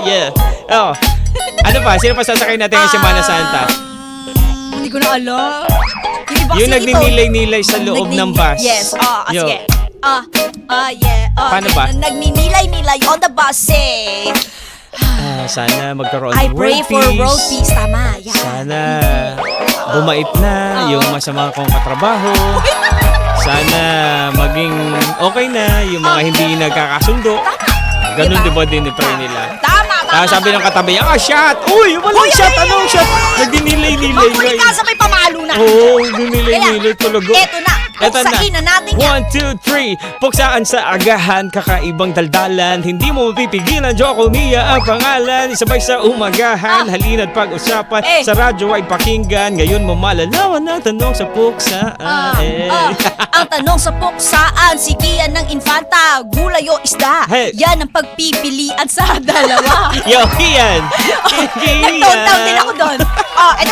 Yeah. Oh. Ano pa? Sino pa sasakay natin ng Semana Santa? Hindi ko na alam. Yung nagninilay-nilay sa loob ng bus. Yes, Yo. sige. Yeah. Paano ba? Nagninilay-nilay on the bus, eh. Sana magkaroon I ng pray world for peace. world peace. Tama, yan. Sana bumait na yung masama kong katrabaho. Sana maging okay na yung mga hindi nagkakasundo. Ganun Diba? diba din i-pray nila? Tama. Sabi ng katabi, shot! Uy, walang shot! Anong shot? Nagdinilay-nilay. Maghuli ka sa may pamalo na. Oo, nagdinilay-nilay talaga. Eto na. Puksain na natin yan. 1, 2, 3. Puksaan sa agahan, kakaibang daldalan. Hindi mo mapipigilan, Joko Mia ang pangalan. Isabay sa umagahan, halina't pag-usapan. Sa radyo ay pakinggan. Ngayon mo malalaman ang tanong sa puksaan. Ang tanong sa puksaan, si Kian ng Infanta, gulay o isda. Hey. Yan ang pagpipilian sa dalawa. Yo, Kian! Nag-downtown din ako doon. Ito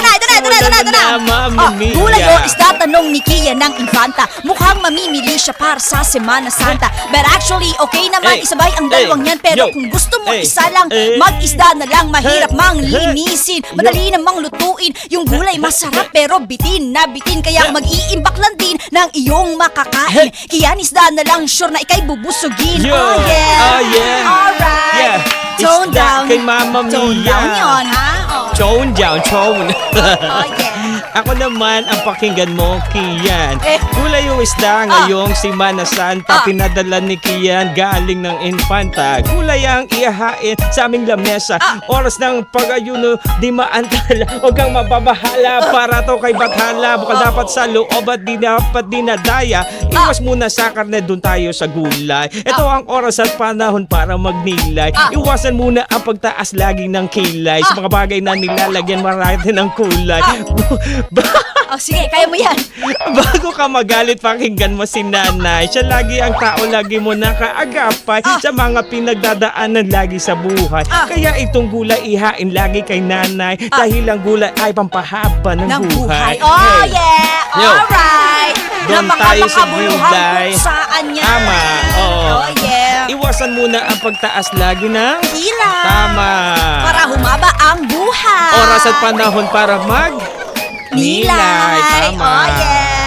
na. Mamma Mia. Gulay o isda, tanong ni Kian ng Infanta. Mukhang mamimili siya para sa Semana Santa. But actually, okay naman isabay ang dalawang yan. Pero kung gusto mo isa lang, mag-isda na lang. Mahirap mang linisin, madali namang lutuin. Yung gulay masarap pero bitin na bitin. Kaya mag-iimbak lang din ng iyong makakain. Kian, isda na lang, sure na ikay bubusugin. Oh yeah. Alright. Yeah. Tone Isda down. kay Mamma Mia. Tone down yun, ha? Tone down, tone. Oh yeah. Ako naman ang pakinggan mo, Kian. Gulay yung isda ngayong Semana Santa. Pinadala ni Kian galing ng Infanta. Gulay ang ihahain sa aming lamesa. Oras ng pag-ayuno, di maantala. Huwag kang mababahala para to kay Bathala. Bukal dapat sa loob at di dapat dinadaya. Iwas muna sa karne, dun tayo sa gulay. Ito ang oras at panahon para magnilay. Iwasan muna ang pagtaas lagi ng kilay. Sa mga bagay na nilalagyan marami ng kulay. Sige, kaya mo yan. Bago ka magalit, pakinggan mo si nanay. Siya lagi ang tao, lagi mo nakaagapay sa mga pinagdadaanan lagi sa buhay. Kaya itong gulay ihain lagi kay nanay. Dahil ang gulay ay pampahaba ng buhay. Oh yeah, alright. Doon tayo sa gulay. Saan yan? Tama, Oh yeah. Iwasan muna ang pagtaas lagi ng Kilay. tama. Para humaba ang buhay. Oras at panahon para mag Nilay. Tama. Oh yeah.